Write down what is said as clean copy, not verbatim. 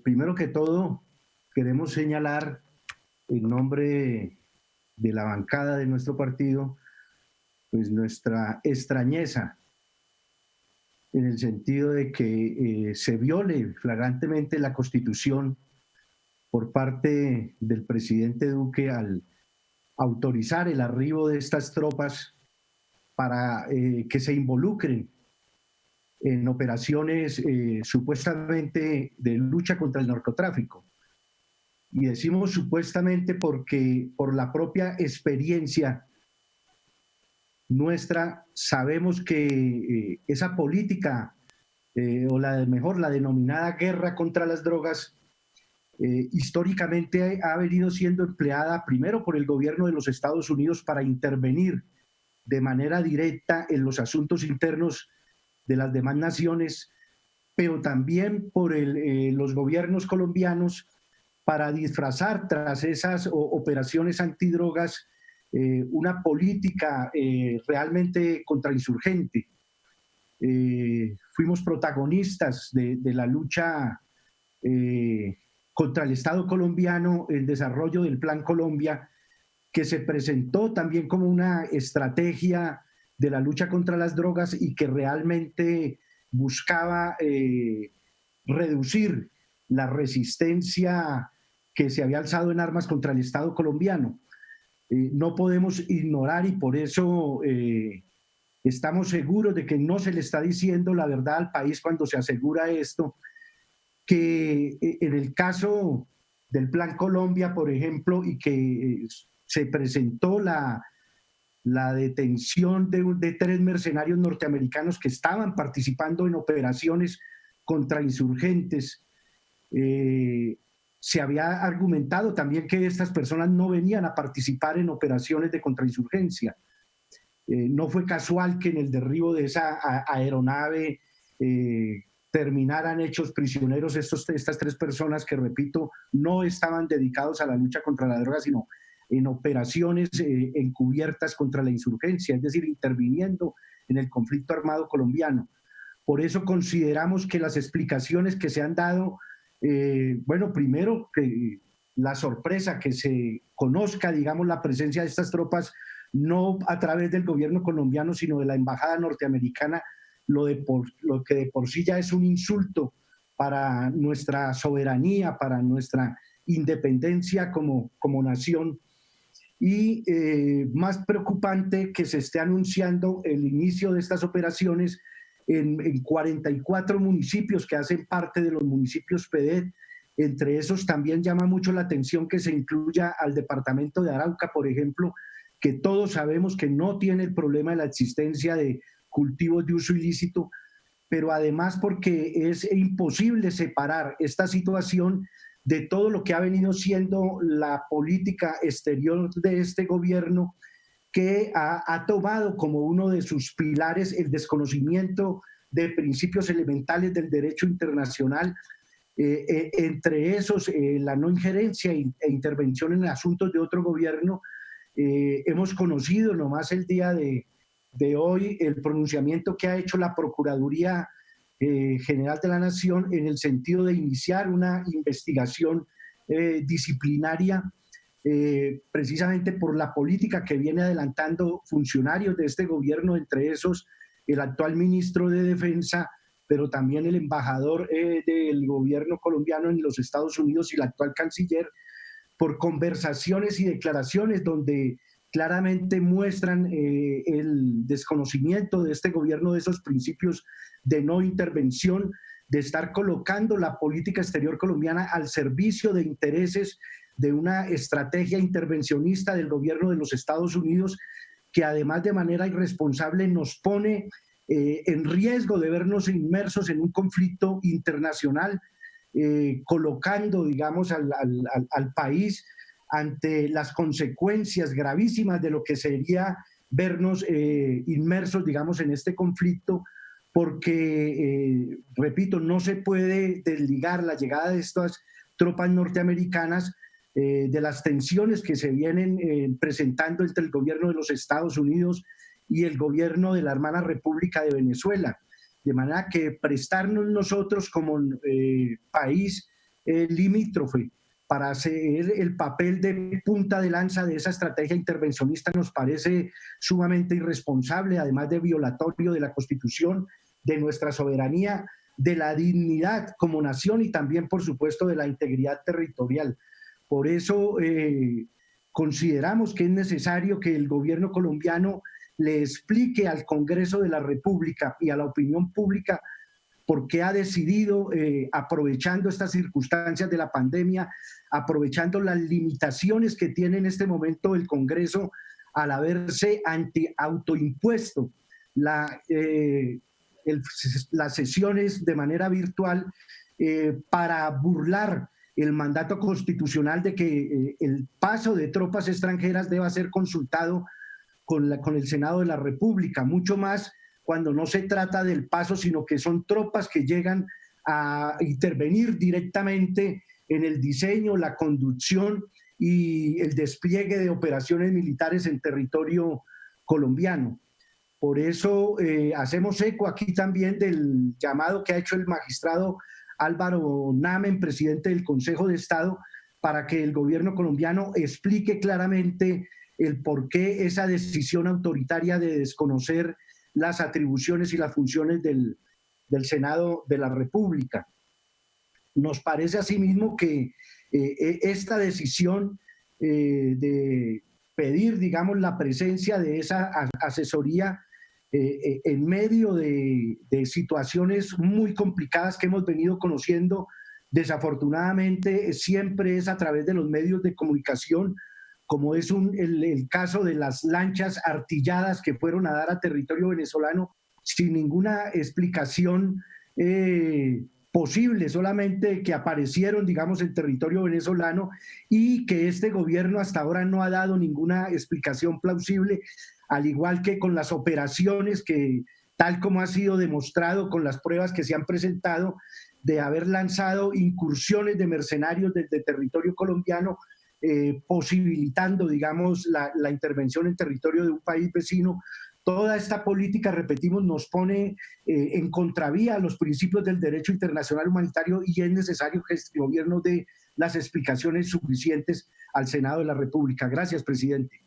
Primero que todo, queremos señalar en nombre de la bancada de nuestro partido, pues nuestra extrañeza en el sentido de que se viole flagrantemente la Constitución por parte del presidente Duque al autorizar el arribo de estas tropas para que se involucren en operaciones supuestamente de lucha contra el narcotráfico. Y decimos supuestamente porque por la propia experiencia nuestra sabemos que esa política o la denominada guerra contra las drogas históricamente ha venido siendo empleada primero por el gobierno de los Estados Unidos para intervenir de manera directa en los asuntos internos de las demás naciones, pero también por los gobiernos colombianos para disfrazar tras esas operaciones antidrogas una política realmente contrainsurgente. Fuimos protagonistas de la lucha contra el Estado colombiano, el desarrollo del Plan Colombia, que se presentó también como una estrategia de la lucha contra las drogas y que realmente buscaba reducir la resistencia que se había alzado en armas contra el Estado colombiano. No podemos ignorar y por eso estamos seguros de que no se le está diciendo la verdad al país cuando se asegura esto, que en el caso del Plan Colombia, por ejemplo, y que se presentó la detención de 3 mercenarios norteamericanos que estaban participando en operaciones contra insurgentes. Se había argumentado también que estas personas no venían a participar en operaciones de contrainsurgencia. No fue casual que en el derribo de esa aeronave terminaran hechos prisioneros estas 3 personas que, repito, no estaban dedicados a la lucha contra la droga, sino en operaciones encubiertas contra la insurgencia, es decir, interviniendo en el conflicto armado colombiano. Por eso consideramos que las explicaciones que se han dado, bueno, primero que la sorpresa que se conozca, digamos, la presencia de estas tropas, no a través del gobierno colombiano, sino de la embajada norteamericana, lo que de por sí ya es un insulto para nuestra soberanía, para nuestra independencia como nación. Y más preocupante que se esté anunciando el inicio de estas operaciones en 44 municipios que hacen parte de los municipios PEDET. Entre esos también llama mucho la atención que se incluya al departamento de Arauca, por ejemplo, que todos sabemos que no tiene el problema de la existencia de cultivos de uso ilícito, pero además porque es imposible separar esta situación de todo lo que ha venido siendo la política exterior de este gobierno, que ha tomado como uno de sus pilares el desconocimiento de principios elementales del derecho internacional, entre esos la no injerencia e intervención en asuntos de otro gobierno. Hemos conocido nomás el día de hoy el pronunciamiento que ha hecho la Procuraduría General de la Nación en el sentido de iniciar una investigación disciplinaria precisamente por la política que viene adelantando funcionarios de este gobierno, entre esos el actual ministro de Defensa, pero también el embajador del gobierno colombiano en los Estados Unidos y el actual canciller, por conversaciones y declaraciones donde claramente muestran el desconocimiento de este gobierno de esos principios de no intervención, de estar colocando la política exterior colombiana al servicio de intereses de una estrategia intervencionista del gobierno de los Estados Unidos, que además de manera irresponsable nos pone en riesgo de vernos inmersos en un conflicto internacional, colocando, digamos, al país ante las consecuencias gravísimas de lo que sería vernos inmersos, digamos, en este conflicto, porque, repito, no se puede desligar la llegada de estas tropas norteamericanas de las tensiones que se vienen presentando entre el gobierno de los Estados Unidos y el gobierno de la hermana República de Venezuela. De manera que prestarnos nosotros como país limítrofe para hacer el papel de punta de lanza de esa estrategia intervencionista nos parece sumamente irresponsable, además de violatorio de la Constitución, de nuestra soberanía, de la dignidad como nación y también, por supuesto, de la integridad territorial. Por eso consideramos que es necesario que el gobierno colombiano le explique al Congreso de la República y a la opinión pública por qué ha decidido, aprovechando estas circunstancias de la pandemia, aprovechando las limitaciones que tiene en este momento el Congreso al haberse autoimpuesto las sesiones de manera virtual para burlar el mandato constitucional de que el paso de tropas extranjeras deba ser consultado con el Senado de la República, mucho más cuando no se trata del paso, sino que son tropas que llegan a intervenir directamente en el diseño, la conducción y el despliegue de operaciones militares en territorio colombiano. Por eso hacemos eco aquí también del llamado que ha hecho el magistrado Álvaro Namen, presidente del Consejo de Estado, para que el gobierno colombiano explique claramente el por qué esa decisión autoritaria de desconocer las atribuciones y las funciones del Senado de la República. Nos parece asimismo que esta decisión de pedir, digamos, la presencia de esa asesoría en medio de situaciones muy complicadas que hemos venido conociendo, desafortunadamente siempre es a través de los medios de comunicación, como es el caso de las lanchas artilladas que fueron a dar a territorio venezolano sin ninguna explicación posible, solamente que aparecieron, digamos, en territorio venezolano y que este gobierno hasta ahora no ha dado ninguna explicación plausible, al igual que con las operaciones que, tal como ha sido demostrado con las pruebas que se han presentado, de haber lanzado incursiones de mercenarios desde territorio colombiano, posibilitando, digamos, la intervención en territorio de un país vecino. Toda esta política, repetimos, nos pone en contravía a los principios del derecho internacional humanitario y es necesario que este gobierno dé las explicaciones suficientes al Senado de la República. Gracias, presidente.